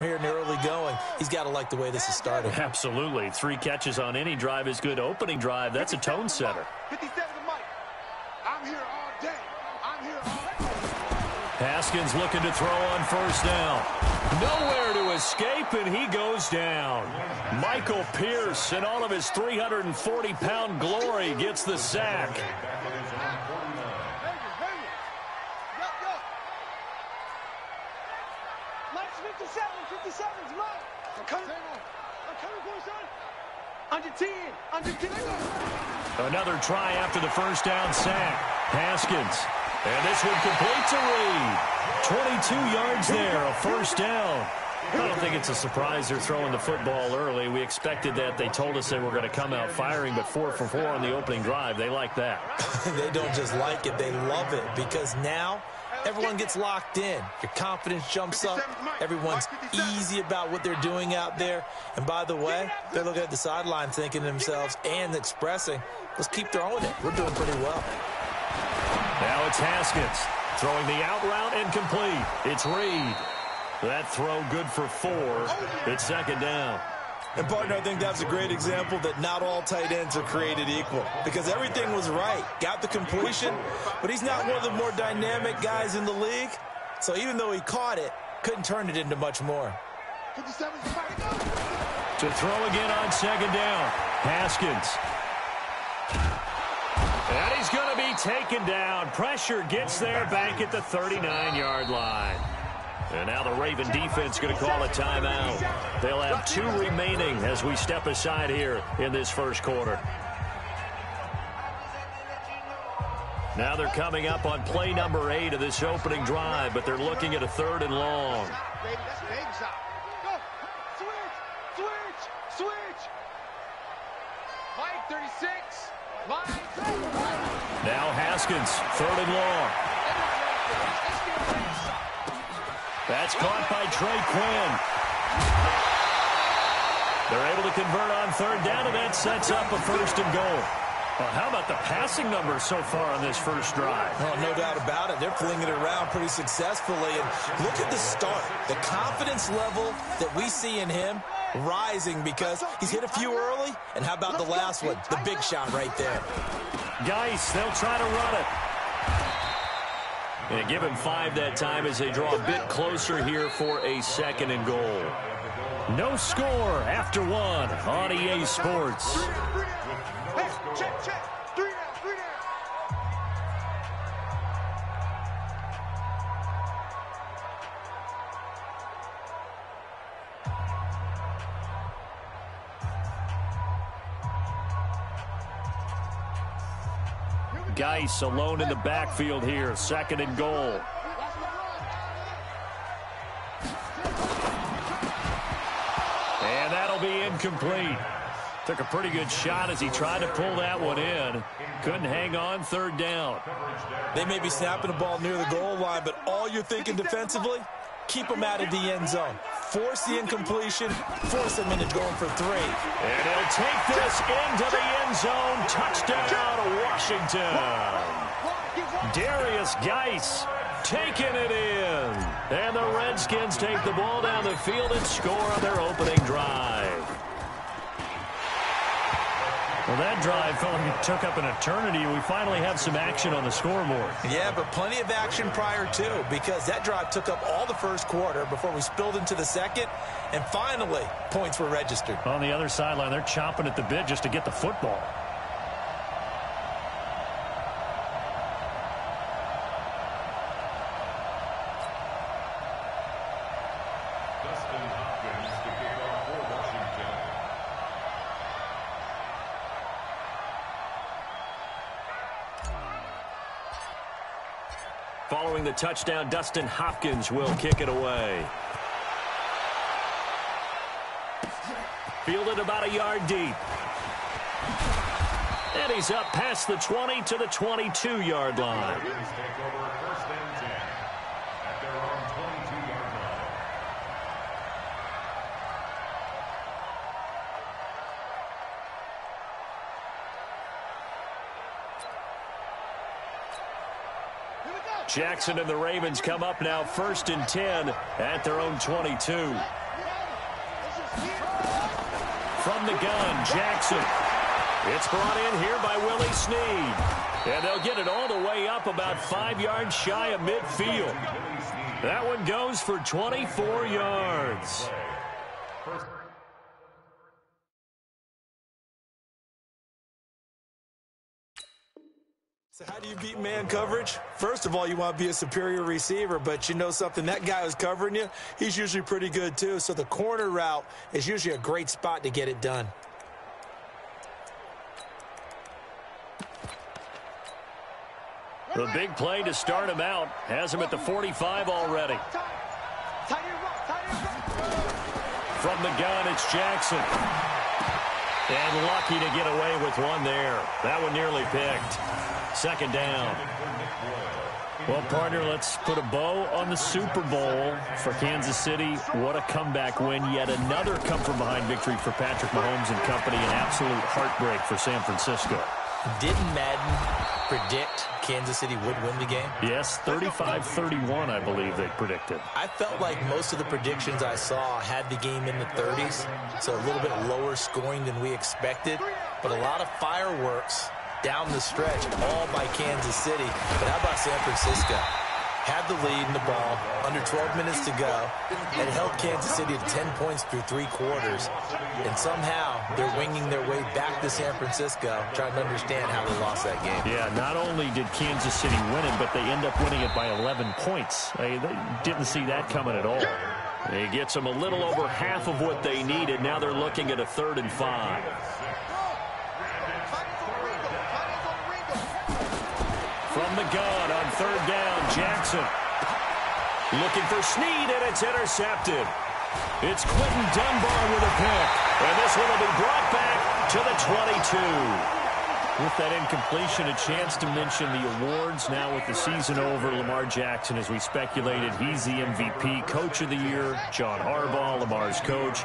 Here in the early going, he's got to like the way this is starting. Absolutely. 3 catches on any drive is good. Opening drive, that's a tone setter. 57 to Mike. I'm here all day. I'm here all day. Haskins looking to throw on first down. Nowhere to escape, and he goes down. Michael Pierce, in all of his 340-pound glory, gets the sack. Under 10. Another try after the first down sack. Haskins. And this one completes a read. 22 yards there, a first down. I don't think it's a surprise they're throwing the football early. We expected that. They told us they were going to come out firing, but 4 for 4 on the opening drive. They like that. They don't just like it, they love it, because now everyone gets locked in. Your confidence jumps up. Everyone's easy about what they're doing out there. And by the way, they're looking at the sideline thinking to themselves and expressing, let's keep throwing it. We're doing pretty well. Now it's Haskins throwing the out route incomplete. It's Reed. That throw good for 4. It's second down. And, partner, I think that's a great example that not all tight ends are created equal, because everything was right. Got the completion, but he's not one of the more dynamic guys in the league. So even though he caught it, couldn't turn it into much more. To throw again on second down. Haskins. And he's going to be taken down. Pressure gets there back at the 39-yard line. And now the Raven defense going to call a timeout. They'll have 2 remaining as we step aside here in this first quarter. Now they're coming up on play number 8 of this opening drive, but they're looking at a 3rd and long. Mike, 36. Now Haskins, 3rd and long. That's caught by Trey Quinn. They're able to convert on 3rd down, and that sets up a 1st and goal. Well, how about the passing numbers so far on this first drive? Oh, no doubt about it. They're flinging it around pretty successfully. And look at the start. The confidence level that we see in him rising because he's hit a few early. And how about the last one? The big shot right there. Geis, they'll try to run it. And give him 5 that time as they draw a bit closer here for a 2nd and goal. No score after 1 on EA Sports. Hey, check. 3 down. Geis alone in the backfield here. 2nd and goal. And that'll be incomplete. Took a pretty good shot as he tried to pull that one in. Couldn't hang on 3rd down. They may be snapping the ball near the goal line, but all you're thinking defensively, keep them out of the end zone. Force the incompletion, force them into going for 3. And he'll take this into the end zone. Touchdown, Washington. Darius Geis taking it in. And the Redskins take the ball down the field and score on their opening drive. Well, that drive felt like it took up an eternity. We finally have some action on the scoreboard. Yeah, but plenty of action prior to, because that drive took up all the first quarter before we spilled into the second, and finally, points were registered. On the other sideline, they're chomping at the bit just to get the football. Following the touchdown, Dustin Hopkins will kick it away. Fielded about a yard deep. And he's up past the 20 to the 22-yard line. Jackson and the Ravens come up now 1st and 10 at their own 22. From the gun, Jackson. It's brought in here by Willie Snead. And they'll get it all the way up about 5 yards shy of midfield. That one goes for 24 yards. So how do you beat man coverage? First of all, you want to be a superior receiver, but you know something, that guy who's covering you, he's usually pretty good too. So the corner route is usually a great spot to get it done. The big play to start him out has him at the 45 already. From the gun, it's Jackson. And lucky to get away with one there. That one nearly picked. Second down. Well, partner, let's put a bow on the Super Bowl for Kansas City. What a comeback win. Yet another come-from-behind victory for Patrick Mahomes and company. An absolute heartbreak for San Francisco. Didn't Madden predict Kansas City would win the game? Yes, 35-31, I believe they predicted. I felt like most of the predictions I saw had the game in the 30s, so a little bit lower scoring than we expected, but a lot of fireworks down the stretch, all by Kansas City. But how about San Francisco? Had the lead in the ball, under 12 minutes to go, and held Kansas City to 10 points through 3 quarters. And somehow they're winging their way back to San Francisco, trying to understand how they lost that game. Yeah, not only did Kansas City win it, but they end up winning it by 11 points. They didn't see that coming at all. It gets them a little over half of what they needed. Now they're looking at a 3rd and 5. From the gun on 3rd down, Jackson. Looking for Snead, and it's intercepted. It's Quentin Dunbar with a pick. And this one will be brought back to the 22. With that incompletion, a chance to mention the awards. Now with the season over, Lamar Jackson, as we speculated, he's the MVP, Coach of the Year. John Harbaugh, Lamar's coach.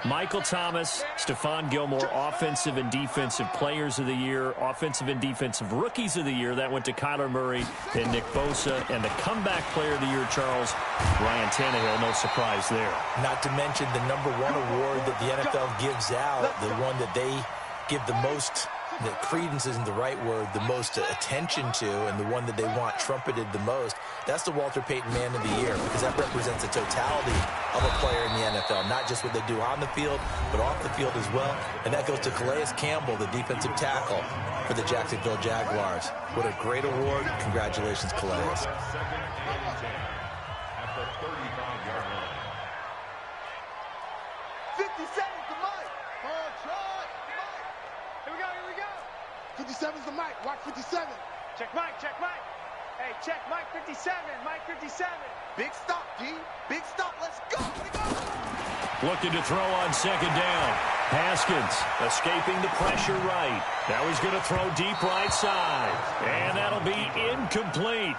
Michael Thomas, Stephon Gilmore, Offensive and Defensive Players of the Year, Offensive and Defensive Rookies of the Year. That went to Kyler Murray and Nick Bosa. And the Comeback Player of the Year, Charles, Ryan Tannehill. No surprise there. Not to mention the #1 award that the NFL gives out, the one that they give the most, the credence isn't the right word, the most attention to, and the one that they want trumpeted the most. That's the Walter Payton Man of the Year, because that represents the totality of a player in the NFL, not just what they do on the field, but off the field as well. And that goes to Calais Campbell, the defensive tackle for the Jacksonville Jaguars. What a great award. Congratulations, Calais. 57's the mic. Watch 57. Check Mike. Check Mike. Hey, check Mike 57. Mike 57. Big stop, D. Big stop. Let's go. Looking to throw on 2nd down. Haskins escaping the pressure right. Now he's going to throw deep right side. And that'll be incomplete.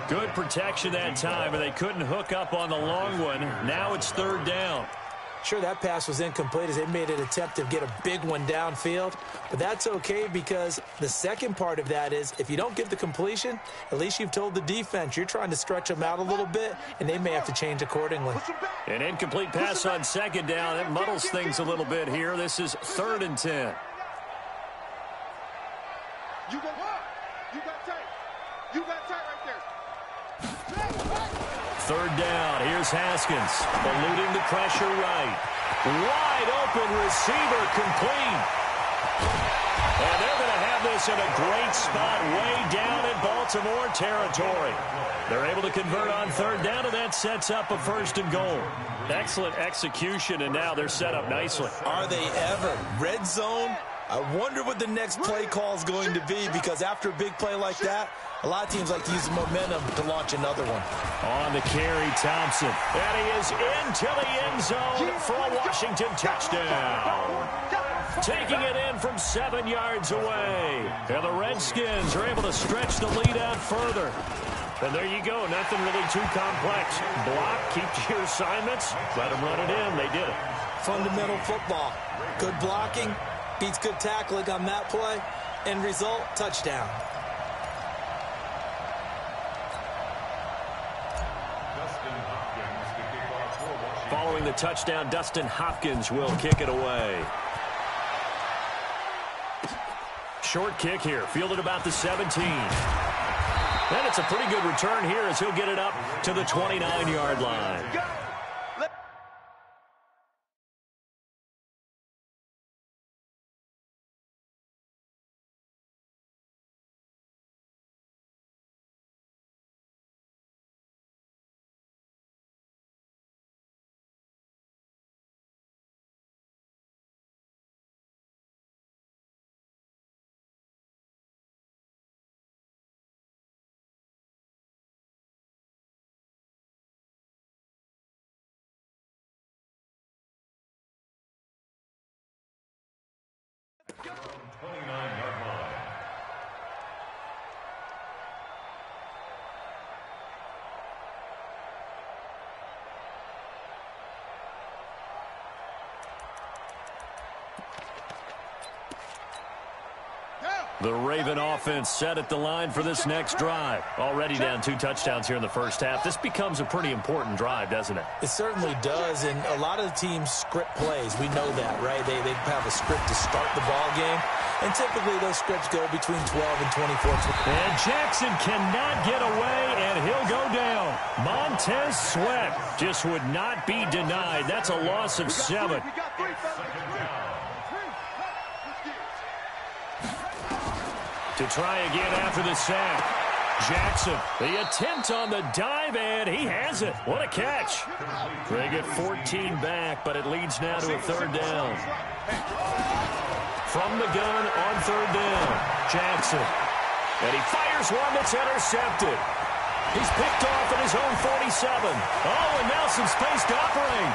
Good protection that time, and they couldn't hook up on the long one. Now it's 3rd down. Sure, that pass was incomplete as they made an attempt to get a big one downfield, but that's okay because the second part of that is if you don't get the completion, at least you've told the defense you're trying to stretch them out a little bit, and they may have to change accordingly. An incomplete pass on 2nd down. That muddles things a little bit here. This is 3rd and 10. You got tight. You got tight right there. 3rd down. Here's Haskins. Eluding the pressure right. Wide open receiver complete. And they're going to have this in a great spot way down in Baltimore territory. They're able to convert on 3rd down, and that sets up a 1st and goal. Excellent execution, and now they're set up nicely. Are they ever? Red zone? I wonder what the next play call is going to be, because after a big play like that, a lot of teams like to use the momentum to launch another one. On the carry, Thompson. And he is into the end zone for a Washington touchdown. Taking it in from 7 yards away. And the Redskins are able to stretch the lead out further. And there you go. Nothing really too complex. Block, keep to your assignments, let them run it in. They did it. Fundamental football. Good blocking beats good tackling on that play. End result, touchdown. Following scoring the touchdown. Dustin Hopkins will kick it away. Short kick here, fielded about the 17. And it's a pretty good return here as he'll get it up to the 29-yard line. The Raven offense set at the line for this next drive. Already down 2 touchdowns here in the first half. This becomes a pretty important drive, doesn't it? It certainly does, and a lot of the teams script plays. We know that, right? They have a script to start the ball game, and typically those scripts go between 12 and 24. And Jackson cannot get away, and he'll go down. Montez Sweat just would not be denied. That's a loss of 7. To try again after the sack. Jackson, the attempt on the dive, and he has it. What a catch. They get 14 back, but it leads now to a 3rd down. From the gun on 3rd down, Jackson. And he fires one that's intercepted. He's picked off at his own 47. Oh, and now some space to operate.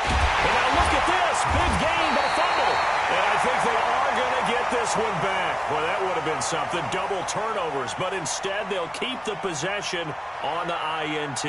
And now look at this. Big gain by fumble. And I think they are going to get this one back. Well, that would have been something. Double turnovers. But instead, they'll keep the possession on the INT.